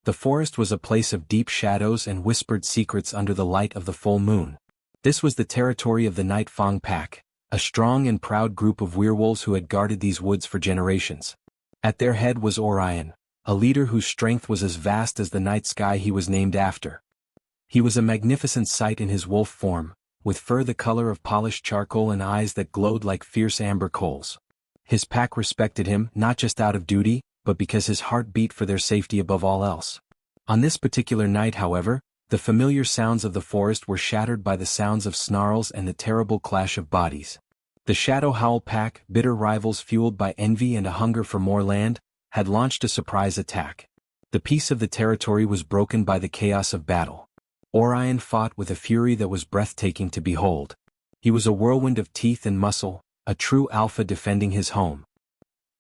The forest was a place of deep shadows and whispered secrets under the light of the full moon. This was the territory of the Night Fang Pack, a strong and proud group of werewolves who had guarded these woods for generations. At their head was Orion, a leader whose strength was as vast as the night sky he was named after. He was a magnificent sight in his wolf form, with fur the color of polished charcoal and eyes that glowed like fierce amber coals. His pack respected him not just out of duty, but because his heart beat for their safety above all else. On this particular night, however, the familiar sounds of the forest were shattered by the sounds of snarls and the terrible clash of bodies. The Shadow Howl Pack, bitter rivals fueled by envy and a hunger for more land, had launched a surprise attack. The peace of the territory was broken by the chaos of battle. Orion fought with a fury that was breathtaking to behold. He was a whirlwind of teeth and muscle, a true alpha defending his home.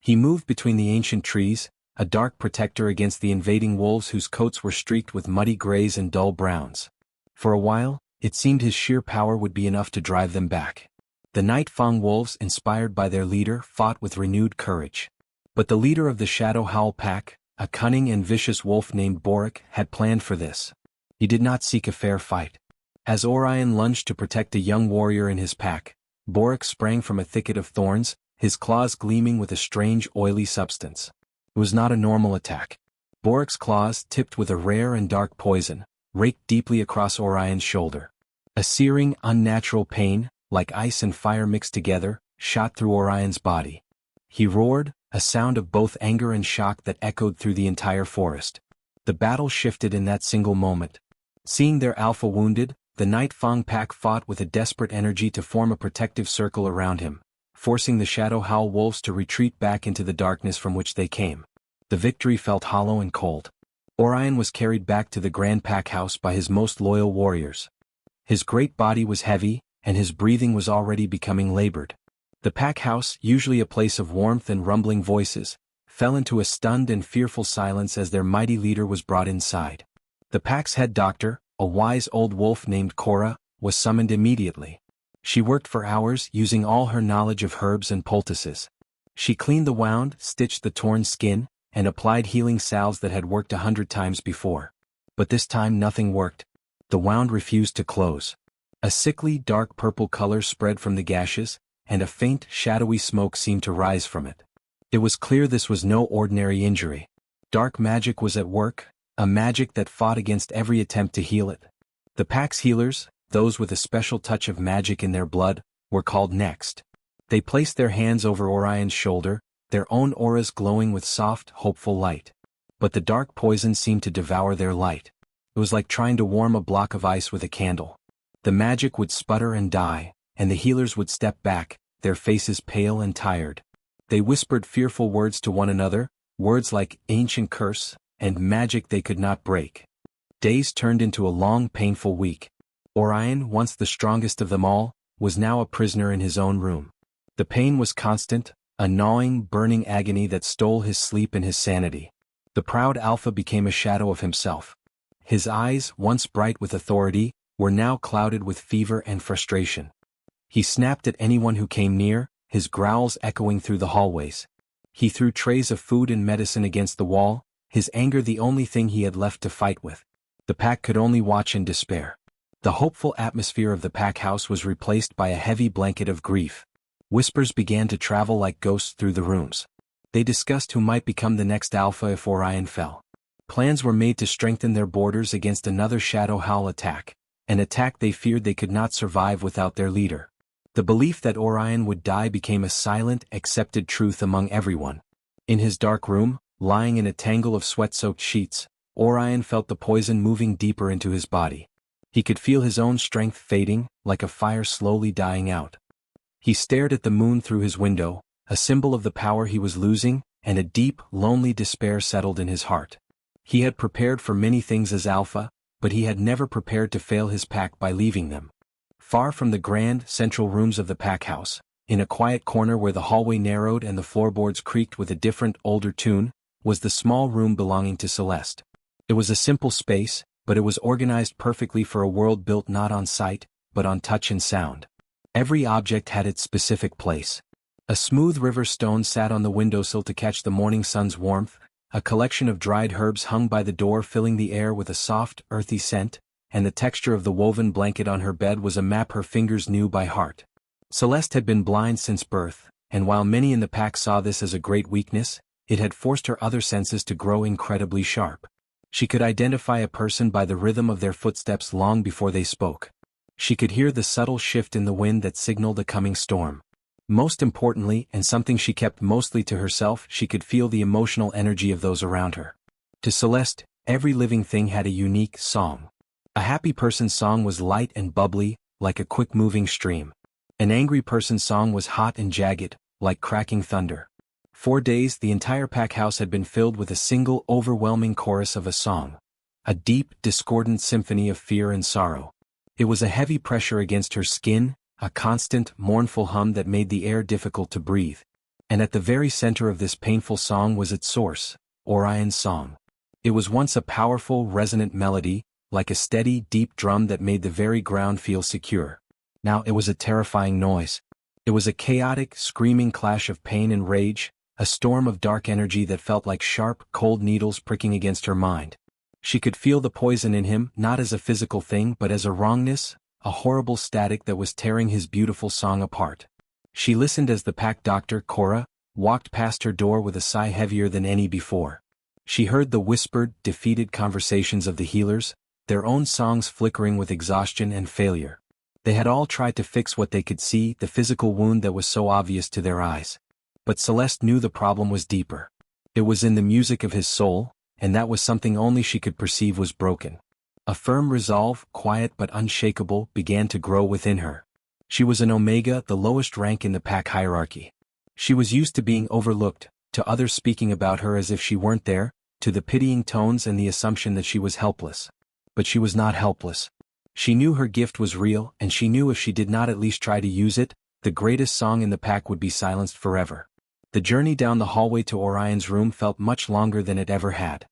He moved between the ancient trees, a dark protector against the invading wolves whose coats were streaked with muddy grays and dull browns. For a while, it seemed his sheer power would be enough to drive them back. The Night Fang wolves, inspired by their leader, fought with renewed courage. But the leader of the Shadow Howl Pack, a cunning and vicious wolf named Boric, had planned for this. He did not seek a fair fight. As Orion lunged to protect a young warrior in his pack, Boric sprang from a thicket of thorns, his claws gleaming with a strange oily substance. It was not a normal attack. Boric's claws, tipped with a rare and dark poison, raked deeply across Orion's shoulder. A searing, unnatural pain, like ice and fire mixed together, shot through Orion's body. He roared, a sound of both anger and shock that echoed through the entire forest. The battle shifted in that single moment. Seeing their alpha wounded, the Night Fang Pack fought with a desperate energy to form a protective circle around him, forcing the Shadow Howl wolves to retreat back into the darkness from which they came. The victory felt hollow and cold. Orion was carried back to the Grand Pack House by his most loyal warriors. His great body was heavy, and his breathing was already becoming labored. The pack house, usually a place of warmth and rumbling voices, fell into a stunned and fearful silence as their mighty leader was brought inside. The pack's head doctor, a wise old wolf named Cora, was summoned immediately. She worked for hours using all her knowledge of herbs and poultices. She cleaned the wound, stitched the torn skin, and applied healing salves that had worked 100 times before. But this time nothing worked. The wound refused to close. A sickly dark purple color spread from the gashes, and a faint, shadowy smoke seemed to rise from it. It was clear this was no ordinary injury. Dark magic was at work, a magic that fought against every attempt to heal it. The pack's healers, those with a special touch of magic in their blood, were called next. They placed their hands over Orion's shoulder, their own auras glowing with soft, hopeful light. But the dark poison seemed to devour their light. It was like trying to warm a block of ice with a candle. The magic would sputter and die, and the healers would step back, their faces pale and tired. They whispered fearful words to one another, words like ancient curse, and magic they could not break. Days turned into a long, painful week. Orion, once the strongest of them all, was now a prisoner in his own room. The pain was constant, a gnawing, burning agony that stole his sleep and his sanity. The proud alpha became a shadow of himself. His eyes, once bright with authority, were now clouded with fever and frustration. He snapped at anyone who came near, his growls echoing through the hallways. He threw trays of food and medicine against the wall, his anger the only thing he had left to fight with. The pack could only watch in despair. The hopeful atmosphere of the pack house was replaced by a heavy blanket of grief. Whispers began to travel like ghosts through the rooms. They discussed who might become the next alpha if Orion fell. Plans were made to strengthen their borders against another Shadow Howl attack, an attack they feared they could not survive without their leader. The belief that Orion would die became a silent, accepted truth among everyone. In his dark room, lying in a tangle of sweat-soaked sheets, Orion felt the poison moving deeper into his body. He could feel his own strength fading, like a fire slowly dying out. He stared at the moon through his window, a symbol of the power he was losing, and a deep, lonely despair settled in his heart. He had prepared for many things as alpha, but he had never prepared to fail his pack by leaving them. Far from the grand, central rooms of the pack house, in a quiet corner where the hallway narrowed and the floorboards creaked with a different, older tune, was the small room belonging to Celeste. It was a simple space, but it was organized perfectly for a world built not on sight, but on touch and sound. Every object had its specific place. A smooth river stone sat on the windowsill to catch the morning sun's warmth, A collection of dried herbs hung by the door, filling the air with a soft, earthy scent, and the texture of the woven blanket on her bed was a map her fingers knew by heart. Celeste had been blind since birth, and while many in the pack saw this as a great weakness, it had forced her other senses to grow incredibly sharp. She could identify a person by the rhythm of their footsteps long before they spoke. She could hear the subtle shift in the wind that signaled a coming storm. Most importantly, and something she kept mostly to herself, she could feel the emotional energy of those around her. To Celeste, every living thing had a unique song. A happy person's song was light and bubbly, like a quick-moving stream. An angry person's song was hot and jagged, like cracking thunder. For days, the entire pack house had been filled with a single overwhelming chorus of a song. A deep, discordant symphony of fear and sorrow. It was a heavy pressure against her skin, a constant, mournful hum that made the air difficult to breathe. And at the very center of this painful song was its source, Orion's song. It was once a powerful, resonant melody, like a steady, deep drum that made the very ground feel secure. Now it was a terrifying noise. It was a chaotic, screaming clash of pain and rage, a storm of dark energy that felt like sharp, cold needles pricking against her mind. She could feel the poison in him, not as a physical thing but as a wrongness, a horrible static that was tearing his beautiful song apart. She listened as the pack doctor, Cora, walked past her door with a sigh heavier than any before. She heard the whispered, defeated conversations of the healers, their own songs flickering with exhaustion and failure. They had all tried to fix what they could see, the physical wound that was so obvious to their eyes. But Celeste knew the problem was deeper. It was in the music of his soul, and that was something only she could perceive was broken. A firm resolve, quiet but unshakable, began to grow within her. She was an Omega, the lowest rank in the pack hierarchy. She was used to being overlooked, to others speaking about her as if she weren't there, to the pitying tones and the assumption that she was helpless. But she was not helpless. She knew her gift was real, and she knew if she did not at least try to use it, the greatest song in the pack would be silenced forever. The journey down the hallway to Orion's room felt much longer than it ever had.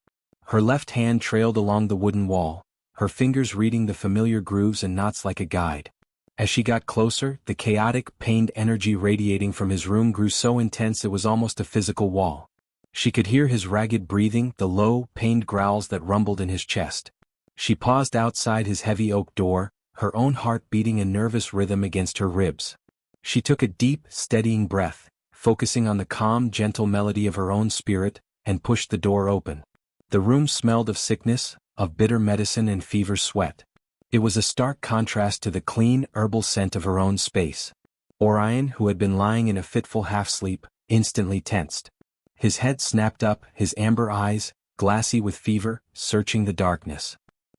Her left hand trailed along the wooden wall, her fingers reading the familiar grooves and knots like a guide. As she got closer, the chaotic, pained energy radiating from his room grew so intense it was almost a physical wall. She could hear his ragged breathing, the low, pained growls that rumbled in his chest. She paused outside his heavy oak door, her own heart beating a nervous rhythm against her ribs. She took a deep, steadying breath, focusing on the calm, gentle melody of her own spirit, and pushed the door open. The room smelled of sickness, of bitter medicine and fever sweat. It was a stark contrast to the clean, herbal scent of her own space. Orion, who had been lying in a fitful half-sleep, instantly tensed. His head snapped up, his amber eyes, glassy with fever, searching the darkness.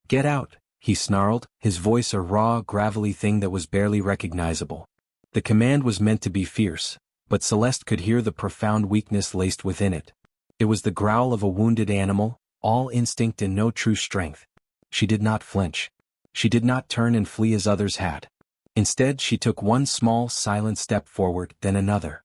"Get out," he snarled, his voice a raw, gravelly thing that was barely recognizable. The command was meant to be fierce, but Celeste could hear the profound weakness laced within it. It was the growl of a wounded animal, all instinct and no true strength. She did not flinch. She did not turn and flee as others had. Instead, she took one small, silent step forward, then another.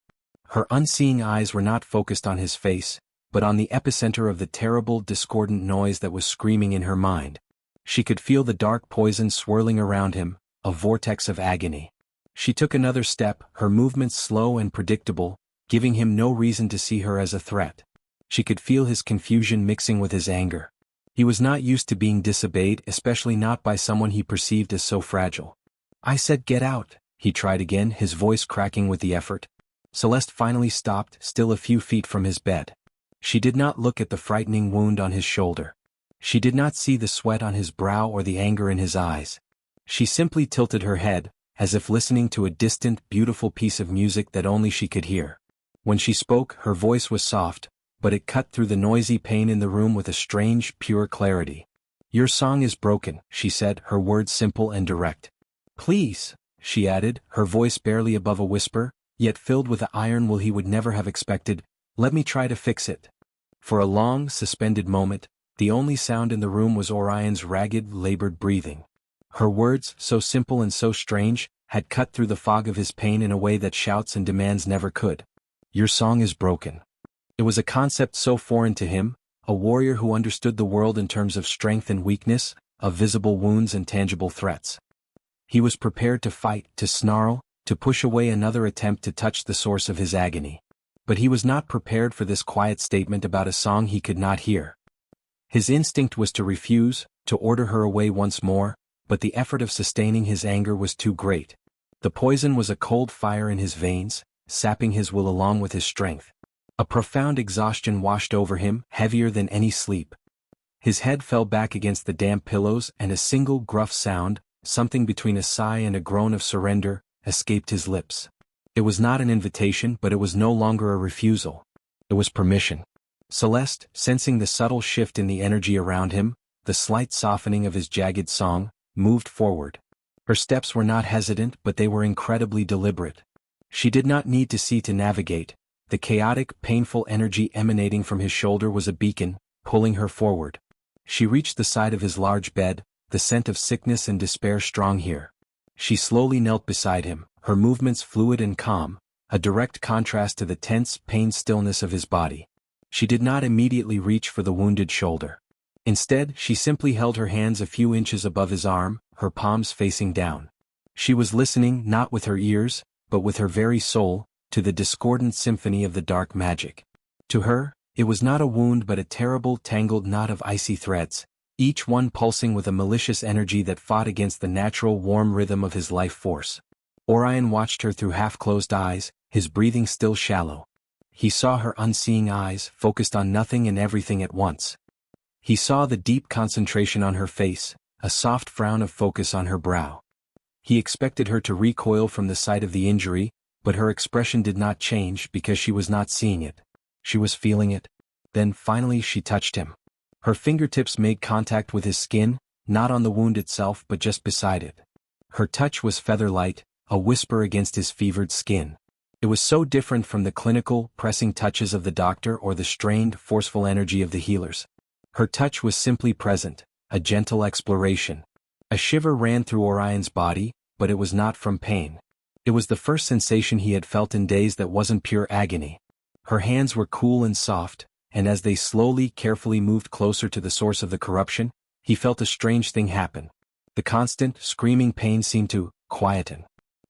Her unseeing eyes were not focused on his face, but on the epicenter of the terrible, discordant noise that was screaming in her mind. She could feel the dark poison swirling around him, a vortex of agony. She took another step, her movements slow and predictable, giving him no reason to see her as a threat. She could feel his confusion mixing with his anger. He was not used to being disobeyed, especially not by someone he perceived as so fragile. "I said get out," he tried again, his voice cracking with the effort. Celeste finally stopped, still a few feet from his bed. She did not look at the frightening wound on his shoulder. She did not see the sweat on his brow or the anger in his eyes. She simply tilted her head, as if listening to a distant, beautiful piece of music that only she could hear. When she spoke, her voice was soft, but it cut through the noisy pain in the room with a strange, pure clarity. "Your song is broken," she said, her words simple and direct. "Please," she added, her voice barely above a whisper, yet filled with the iron will he would never have expected, "let me try to fix it." For a long, suspended moment, the only sound in the room was Orion's ragged, labored breathing. Her words, so simple and so strange, had cut through the fog of his pain in a way that shouts and demands never could. "Your song is broken." It was a concept so foreign to him, a warrior who understood the world in terms of strength and weakness, of visible wounds and tangible threats. He was prepared to fight, to snarl, to push away another attempt to touch the source of his agony. But he was not prepared for this quiet statement about a song he could not hear. His instinct was to refuse, to order her away once more, but the effort of sustaining his anger was too great. The poison was a cold fire in his veins, sapping his will along with his strength. A profound exhaustion washed over him, heavier than any sleep. His head fell back against the damp pillows and a single gruff sound, something between a sigh and a groan of surrender, escaped his lips. It was not an invitation, but it was no longer a refusal. It was permission. Celeste, sensing the subtle shift in the energy around him, the slight softening of his jagged song, moved forward. Her steps were not hesitant, but they were incredibly deliberate. She did not need to see to navigate. The chaotic, painful energy emanating from his shoulder was a beacon, pulling her forward. She reached the side of his large bed, the scent of sickness and despair strong here. She slowly knelt beside him, her movements fluid and calm, a direct contrast to the tense, pained stillness of his body. She did not immediately reach for the wounded shoulder. Instead, she simply held her hands a few inches above his arm, her palms facing down. She was listening, not with her ears, but with her very soul, to the discordant symphony of the dark magic. To her, it was not a wound but a terrible, tangled knot of icy threads, each one pulsing with a malicious energy that fought against the natural warm rhythm of his life force. Orion watched her through half-closed eyes, his breathing still shallow. He saw her unseeing eyes, focused on nothing and everything at once. He saw the deep concentration on her face, a soft frown of focus on her brow. He expected her to recoil from the sight of the injury, but her expression did not change because she was not seeing it. She was feeling it. Then finally she touched him. Her fingertips made contact with his skin, not on the wound itself but just beside it. Her touch was feather-light, a whisper against his fevered skin. It was so different from the clinical, pressing touches of the doctor or the strained, forceful energy of the healers. Her touch was simply present, a gentle exploration. A shiver ran through Orion's body, but it was not from pain. It was the first sensation he had felt in days that wasn't pure agony. Her hands were cool and soft, and as they slowly, carefully moved closer to the source of the corruption, he felt a strange thing happen. The constant, screaming pain seemed to quieten.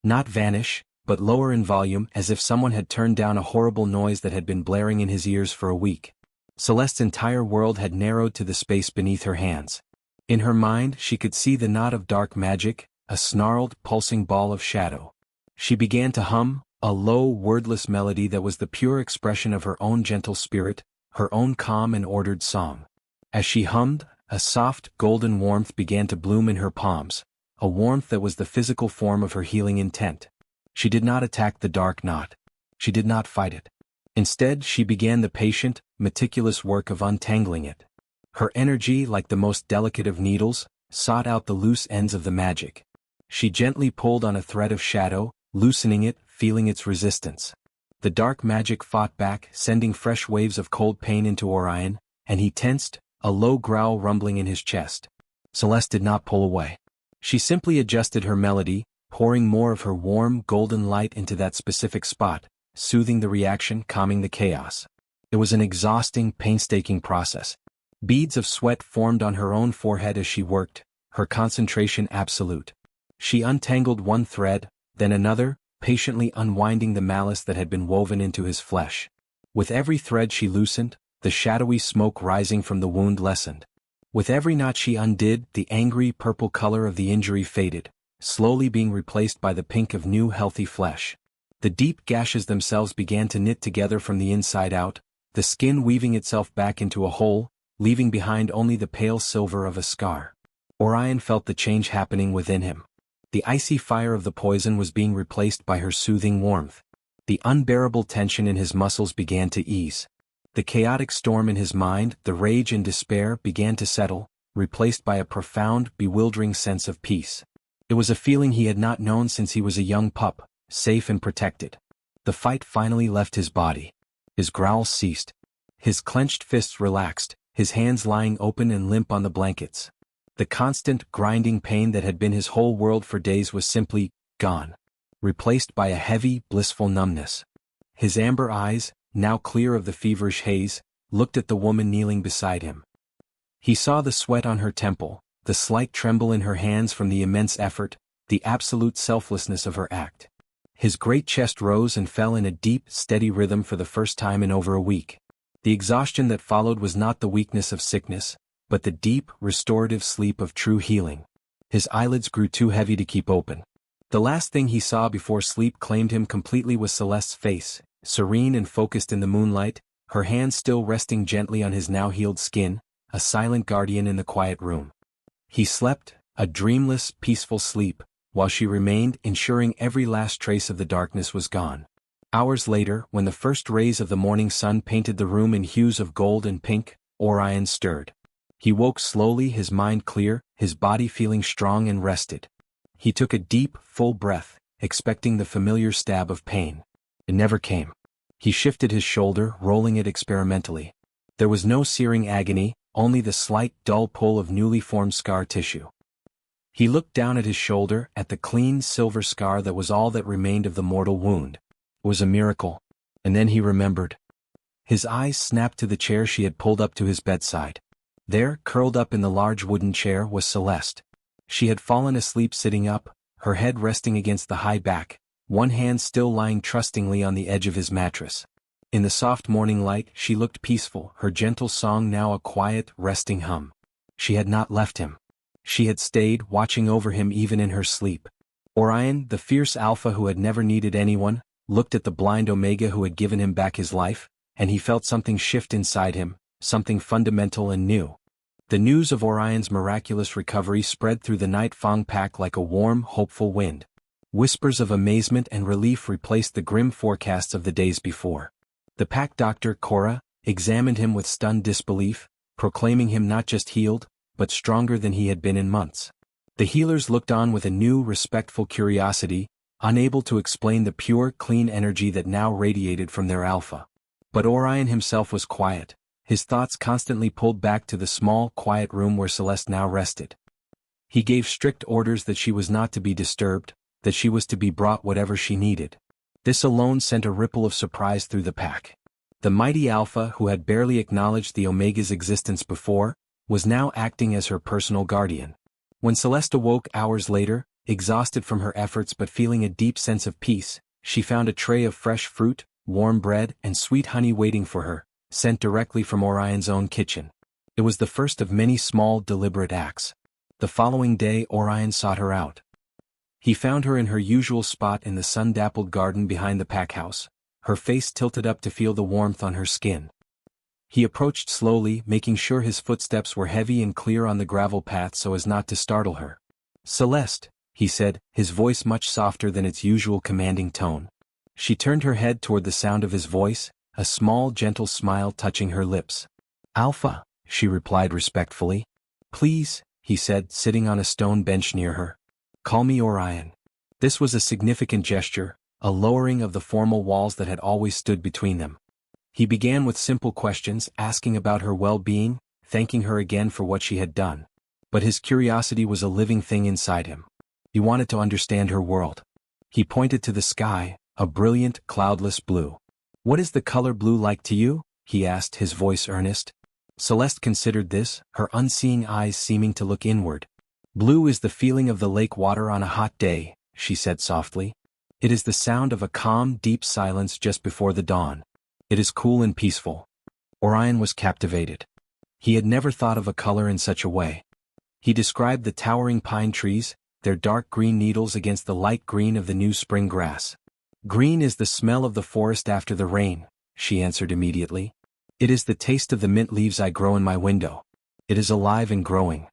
Not vanish, but lower in volume, as if someone had turned down a horrible noise that had been blaring in his ears for a week. Celeste's entire world had narrowed to the space beneath her hands. In her mind she could see the knot of dark magic, a snarled, pulsing ball of shadow. She began to hum, a low, wordless melody that was the pure expression of her own gentle spirit, her own calm and ordered song. As she hummed, a soft, golden warmth began to bloom in her palms, a warmth that was the physical form of her healing intent. She did not attack the dark knot. She did not fight it. Instead, she began the patient, meticulous work of untangling it. Her energy, like the most delicate of needles, sought out the loose ends of the magic. She gently pulled on a thread of shadow, loosening it, feeling its resistance. The dark magic fought back, sending fresh waves of cold pain into Orion, and he tensed, a low growl rumbling in his chest. Celeste did not pull away. She simply adjusted her melody, pouring more of her warm, golden light into that specific spot, soothing the reaction, calming the chaos. It was an exhausting, painstaking process. Beads of sweat formed on her own forehead as she worked, her concentration absolute. She untangled one thread, then another, patiently unwinding the malice that had been woven into his flesh. With every thread she loosened, the shadowy smoke rising from the wound lessened. With every knot she undid, the angry purple color of the injury faded, slowly being replaced by the pink of new healthy flesh. The deep gashes themselves began to knit together from the inside out, the skin weaving itself back into a hole, leaving behind only the pale silver of a scar. Orion felt the change happening within him. The icy fire of the poison was being replaced by her soothing warmth. The unbearable tension in his muscles began to ease. The chaotic storm in his mind, the rage and despair, began to settle, replaced by a profound, bewildering sense of peace. It was a feeling he had not known since he was a young pup, safe and protected. The fight finally left his body. His growls ceased. His clenched fists relaxed, his hands lying open and limp on the blankets. The constant, grinding pain that had been his whole world for days was simply gone, replaced by a heavy, blissful numbness. His amber eyes, now clear of the feverish haze, looked at the woman kneeling beside him. He saw the sweat on her temple, the slight tremble in her hands from the immense effort, the absolute selflessness of her act. His great chest rose and fell in a deep, steady rhythm for the first time in over a week. The exhaustion that followed was not the weakness of sickness, but the deep, restorative sleep of true healing. His eyelids grew too heavy to keep open. The last thing he saw before sleep claimed him completely was Celeste's face, serene and focused in the moonlight, her hands still resting gently on his now healed skin, a silent guardian in the quiet room. He slept, a dreamless, peaceful sleep, while she remained, ensuring every last trace of the darkness was gone. Hours later, when the first rays of the morning sun painted the room in hues of gold and pink, Orion stirred. He woke slowly, his mind clear, his body feeling strong and rested. He took a deep, full breath, expecting the familiar stab of pain. It never came. He shifted his shoulder, rolling it experimentally. There was no searing agony, only the slight, dull pull of newly formed scar tissue. He looked down at his shoulder, at the clean, silver scar that was all that remained of the mortal wound. It was a miracle. And then he remembered. His eyes snapped to the chair she had pulled up to his bedside. There, curled up in the large wooden chair, was Celeste. She had fallen asleep sitting up, her head resting against the high back, one hand still lying trustingly on the edge of his mattress. In the soft morning light, she looked peaceful, her gentle song now a quiet, resting hum. She had not left him. She had stayed, watching over him even in her sleep. Orion, the fierce alpha who had never needed anyone, looked at the blind omega who had given him back his life, and he felt something shift inside him, something fundamental and new. The news of Orion's miraculous recovery spread through the Night Fong pack like a warm, hopeful wind. Whispers of amazement and relief replaced the grim forecasts of the days before. The pack doctor, Cora, examined him with stunned disbelief, proclaiming him not just healed, but stronger than he had been in months. The healers looked on with a new, respectful curiosity, unable to explain the pure, clean energy that now radiated from their alpha. But Orion himself was quiet, his thoughts constantly pulled back to the small, quiet room where Celeste now rested. He gave strict orders that she was not to be disturbed, that she was to be brought whatever she needed. This alone sent a ripple of surprise through the pack. The mighty Alpha, who had barely acknowledged the Omega's existence before, was now acting as her personal guardian. When Celeste awoke hours later, exhausted from her efforts but feeling a deep sense of peace, she found a tray of fresh fruit, warm bread, and sweet honey waiting for her, sent directly from Orion's own kitchen. It was the first of many small, deliberate acts. The following day Orion sought her out. He found her in her usual spot in the sun-dappled garden behind the pack house, her face tilted up to feel the warmth on her skin. He approached slowly, making sure his footsteps were heavy and clear on the gravel path so as not to startle her. "Celeste," he said, his voice much softer than its usual commanding tone. She turned her head toward the sound of his voice, a small, gentle smile touching her lips. "Alpha," she replied respectfully. "Please," he said, sitting on a stone bench near her. "Call me Orion." This was a significant gesture, a lowering of the formal walls that had always stood between them. He began with simple questions, asking about her well-being, thanking her again for what she had done. But his curiosity was a living thing inside him. He wanted to understand her world. He pointed to the sky, a brilliant, cloudless blue. "What is the color blue like to you?" he asked, his voice earnest. Celeste considered this, her unseeing eyes seeming to look inward. "Blue is the feeling of the lake water on a hot day," she said softly. "It is the sound of a calm, deep silence just before the dawn. It is cool and peaceful." Orion was captivated. He had never thought of a color in such a way. He described the towering pine trees, their dark green needles against the light green of the new spring grass. "Green is the smell of the forest after the rain," she answered immediately. "It is the taste of the mint leaves I grow in my window. It is alive and growing."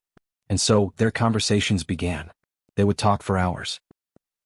And so, their conversations began. They would talk for hours.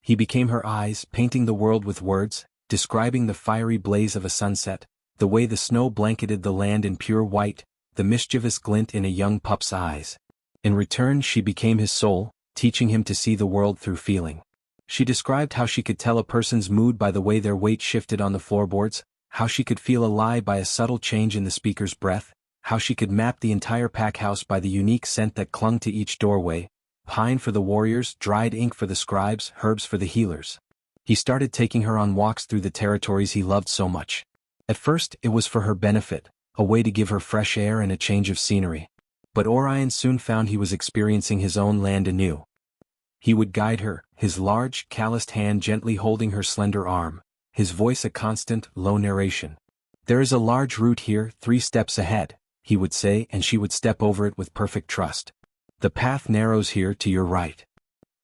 He became her eyes, painting the world with words, describing the fiery blaze of a sunset, the way the snow blanketed the land in pure white, the mischievous glint in a young pup's eyes. In return she became his soul, teaching him to see the world through feeling. She described how she could tell a person's mood by the way their weight shifted on the floorboards, how she could feel a lie by a subtle change in the speaker's breath, how she could map the entire pack house by the unique scent that clung to each doorway, pine for the warriors, dried ink for the scribes, herbs for the healers. He started taking her on walks through the territories he loved so much. At first it was for her benefit, a way to give her fresh air and a change of scenery. But Orion soon found he was experiencing his own land anew. He would guide her, his large, calloused hand gently holding her slender arm, his voice a constant, low narration. "There is a large root here, 3 steps ahead," he would say, and she would step over it with perfect trust. "The path narrows here to your right."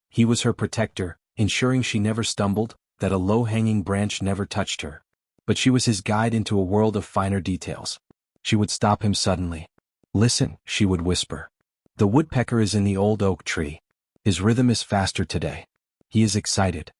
He was her protector, ensuring she never stumbled, that a low-hanging branch never touched her. But she was his guide into a world of finer details. She would stop him suddenly. "Listen," she would whisper. "The woodpecker is in the old oak tree. His rhythm is faster today. He is excited."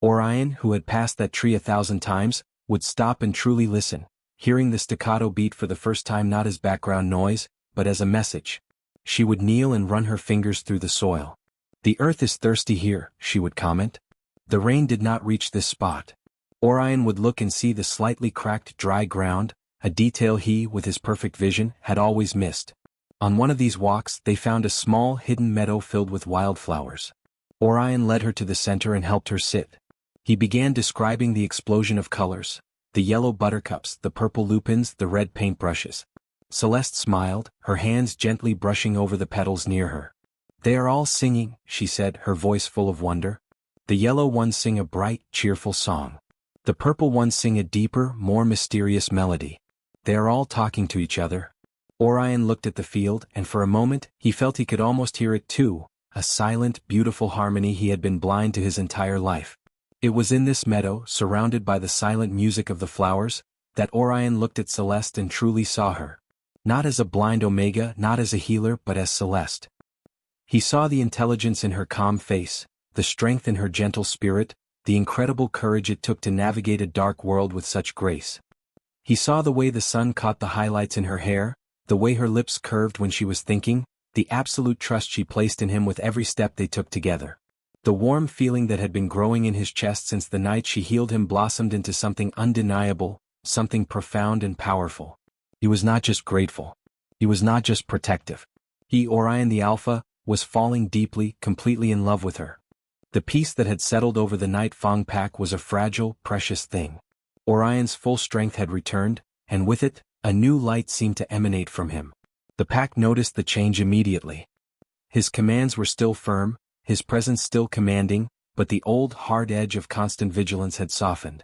Orion, who had passed that tree 1,000 times, would stop and truly listen, hearing the staccato beat for the first time not as background noise, but as a message. She would kneel and run her fingers through the soil. "The earth is thirsty here," she would comment. The rain did not reach this spot. Orion would look and see the slightly cracked dry ground, a detail he, with his perfect vision, had always missed. On one of these walks they found a small hidden meadow filled with wildflowers. Orion led her to the center and helped her sit. He began describing the explosion of colors, the yellow buttercups, the purple lupins, the red paintbrushes. Celeste smiled, her hands gently brushing over the petals near her. "They are all singing," she said, her voice full of wonder. "The yellow ones sing a bright, cheerful song. The purple ones sing a deeper, more mysterious melody. They are all talking to each other." Orion looked at the field, and for a moment, he felt he could almost hear it too, a silent, beautiful harmony he had been blind to his entire life. It was in this meadow, surrounded by the silent music of the flowers, that Orion looked at Celeste and truly saw her. Not as a blind Omega, not as a healer, but as Celeste. He saw the intelligence in her calm face, the strength in her gentle spirit, the incredible courage it took to navigate a dark world with such grace. He saw the way the sun caught the highlights in her hair, the way her lips curved when she was thinking, the absolute trust she placed in him with every step they took together. The warm feeling that had been growing in his chest since the night she healed him blossomed into something undeniable, something profound and powerful. He was not just grateful. He was not just protective. He, Orion the Alpha, was falling deeply, completely in love with her. The peace that had settled over the Night Fong pack was a fragile, precious thing. Orion's full strength had returned, and with it, a new light seemed to emanate from him. The pack noticed the change immediately. His commands were still firm, his presence still commanding, but the old, hard edge of constant vigilance had softened.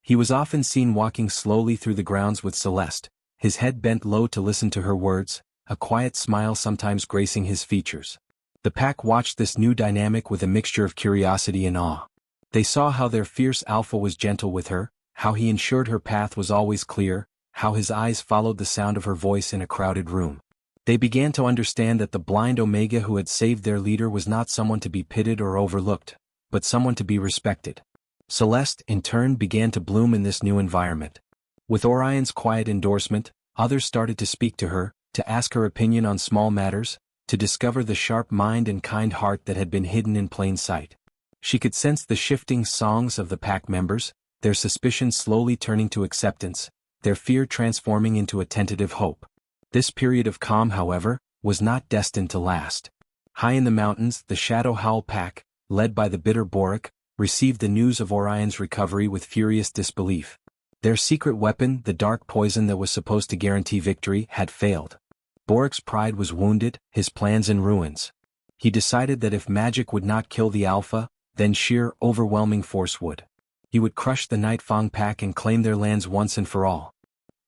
He was often seen walking slowly through the grounds with Celeste, his head bent low to listen to her words, a quiet smile sometimes gracing his features. The pack watched this new dynamic with a mixture of curiosity and awe. They saw how their fierce alpha was gentle with her, how he ensured her path was always clear, how his eyes followed the sound of her voice in a crowded room. They began to understand that the blind Omega who had saved their leader was not someone to be pitied or overlooked, but someone to be respected. Celeste, in turn, began to bloom in this new environment. With Orion's quiet endorsement, others started to speak to her, to ask her opinion on small matters, to discover the sharp mind and kind heart that had been hidden in plain sight. She could sense the shifting songs of the pack members, their suspicions slowly turning to acceptance, their fear transforming into a tentative hope. This period of calm, however, was not destined to last. High in the mountains, the Shadow Howl pack, led by the bitter Borik, received the news of Orion's recovery with furious disbelief. Their secret weapon, the dark poison that was supposed to guarantee victory, had failed. Borik's pride was wounded, his plans in ruins. He decided that if magic would not kill the Alpha, then sheer, overwhelming force would. He would crush the Night Fong pack and claim their lands once and for all.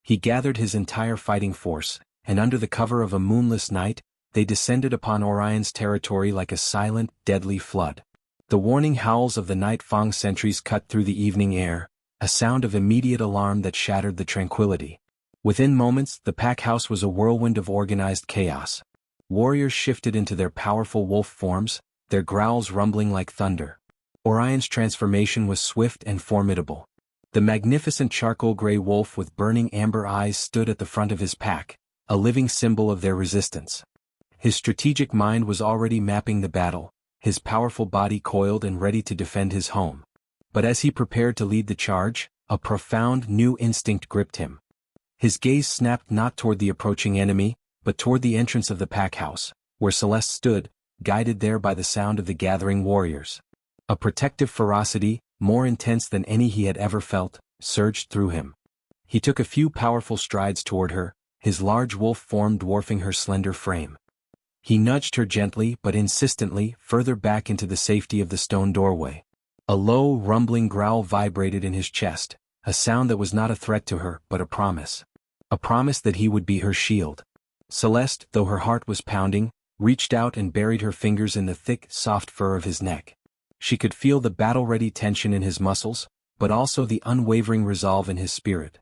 He gathered his entire fighting force, and under the cover of a moonless night, they descended upon Orion's territory like a silent, deadly flood. The warning howls of the Night Fong sentries cut through the evening air, a sound of immediate alarm that shattered the tranquility. Within moments, the pack house was a whirlwind of organized chaos. Warriors shifted into their powerful wolf forms, their growls rumbling like thunder. Orion's transformation was swift and formidable. The magnificent charcoal-gray wolf with burning amber eyes stood at the front of his pack, a living symbol of their resistance. His strategic mind was already mapping the battle, his powerful body coiled and ready to defend his home. But as he prepared to lead the charge, a profound new instinct gripped him. His gaze snapped not toward the approaching enemy, but toward the entrance of the pack house, where Celeste stood, guided there by the sound of the gathering warriors. A protective ferocity, more intense than any he had ever felt, surged through him. He took a few powerful strides toward her, his large wolf form dwarfing her slender frame. He nudged her gently but insistently further back into the safety of the stone doorway. A low, rumbling growl vibrated in his chest, a sound that was not a threat to her but a promise. A promise that he would be her shield. Celeste, though her heart was pounding, reached out and buried her fingers in the thick, soft fur of his neck. She could feel the battle-ready tension in his muscles, but also the unwavering resolve in his spirit.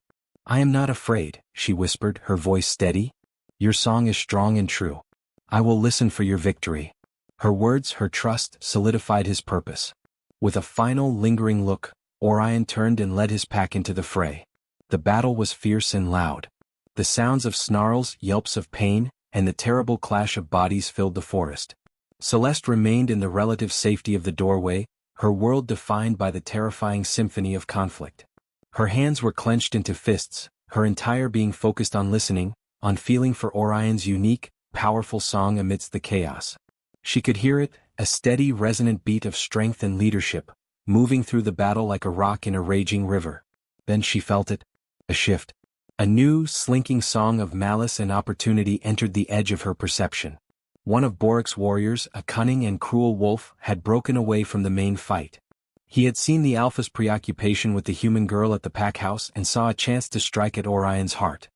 "I am not afraid," she whispered, her voice steady. "Your song is strong and true. I will listen for your victory." Her words, her trust, solidified his purpose. With a final, lingering look, Orion turned and led his pack into the fray. The battle was fierce and loud. The sounds of snarls, yelps of pain, and the terrible clash of bodies filled the forest. Celeste remained in the relative safety of the doorway, her world defined by the terrifying symphony of conflict. Her hands were clenched into fists, her entire being focused on listening, on feeling for Orion's unique, powerful song amidst the chaos. She could hear it, a steady, resonant beat of strength and leadership, moving through the battle like a rock in a raging river. Then she felt it. A shift. A new, slinking song of malice and opportunity entered the edge of her perception. One of Borik's warriors, a cunning and cruel wolf, had broken away from the main fight. He had seen the Alpha's preoccupation with the human girl at the pack house and saw a chance to strike at Orion's heart.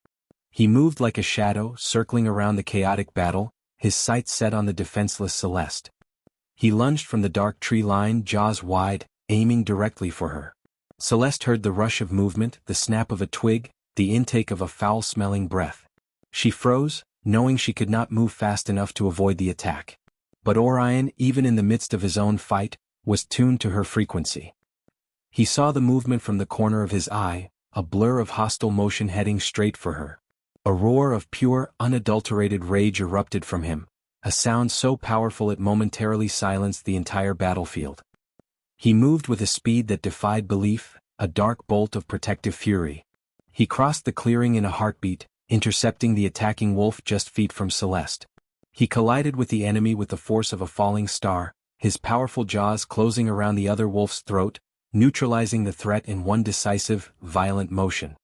He moved like a shadow, circling around the chaotic battle, his sights set on the defenseless Celeste. He lunged from the dark tree line, jaws wide, aiming directly for her. Celeste heard the rush of movement, the snap of a twig, the intake of a foul-smelling breath. She froze, knowing she could not move fast enough to avoid the attack. But Orion, even in the midst of his own fight, was tuned to her frequency. He saw the movement from the corner of his eye, a blur of hostile motion heading straight for her. A roar of pure, unadulterated rage erupted from him, a sound so powerful it momentarily silenced the entire battlefield. He moved with a speed that defied belief, a dark bolt of protective fury. He crossed the clearing in a heartbeat, intercepting the attacking wolf just feet from Celeste. He collided with the enemy with the force of a falling star, his powerful jaws closing around the other wolf's throat, neutralizing the threat in one decisive, violent motion.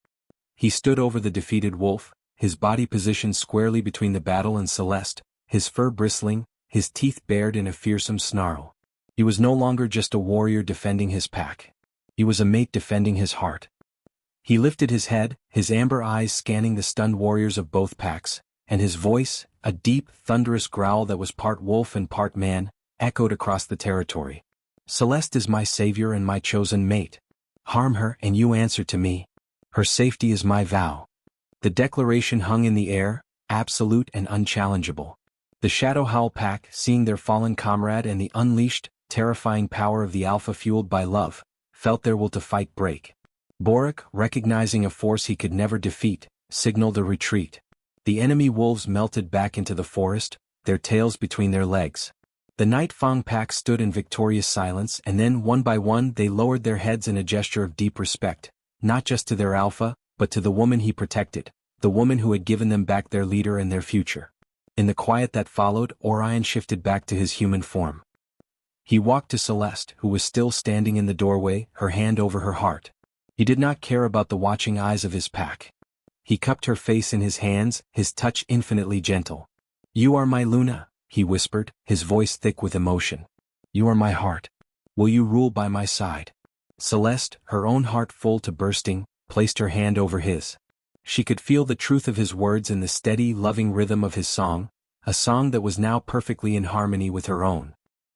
He stood over the defeated wolf, his body positioned squarely between the battle and Celeste, his fur bristling, his teeth bared in a fearsome snarl. He was no longer just a warrior defending his pack. He was a mate defending his heart. He lifted his head, his amber eyes scanning the stunned warriors of both packs, and his voice, a deep, thunderous growl that was part wolf and part man, echoed across the territory. "Celeste is my savior and my chosen mate. Harm her and you answer to me. Her safety is my vow." The declaration hung in the air, absolute and unchallengeable. The Shadow Howl pack, seeing their fallen comrade and the unleashed, terrifying power of the Alpha fueled by love, felt their will to fight break. Borik, recognizing a force he could never defeat, signaled a retreat. The enemy wolves melted back into the forest, their tails between their legs. The Night Fang pack stood in victorious silence, and then one by one they lowered their heads in a gesture of deep respect, not just to their Alpha, but to the woman he protected, the woman who had given them back their leader and their future. In the quiet that followed, Orion shifted back to his human form. He walked to Celeste, who was still standing in the doorway, her hand over her heart. He did not care about the watching eyes of his pack. He cupped her face in his hands, his touch infinitely gentle. "You are my Luna," he whispered, his voice thick with emotion. "You are my heart. Will you rule by my side?" Celeste, her own heart full to bursting, placed her hand over his. She could feel the truth of his words in the steady, loving rhythm of his song, a song that was now perfectly in harmony with her own.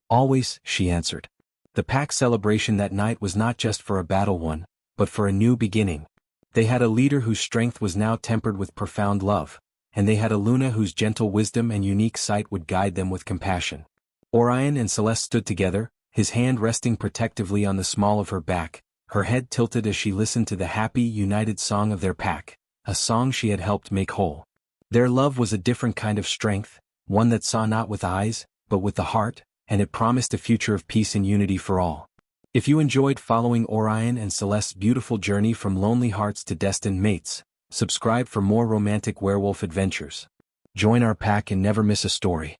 "Always," she answered. The pack celebration that night was not just for a battle won, but for a new beginning. They had a leader whose strength was now tempered with profound love, and they had a Luna whose gentle wisdom and unique sight would guide them with compassion. Orion and Celeste stood together, his hand resting protectively on the small of her back, her head tilted as she listened to the happy, united song of their pack, a song she had helped make whole. Their love was a different kind of strength, one that saw not with eyes, but with the heart, and it promised a future of peace and unity for all. If you enjoyed following Orion and Celeste's beautiful journey from lonely hearts to destined mates, subscribe for more romantic werewolf adventures. Join our pack and never miss a story.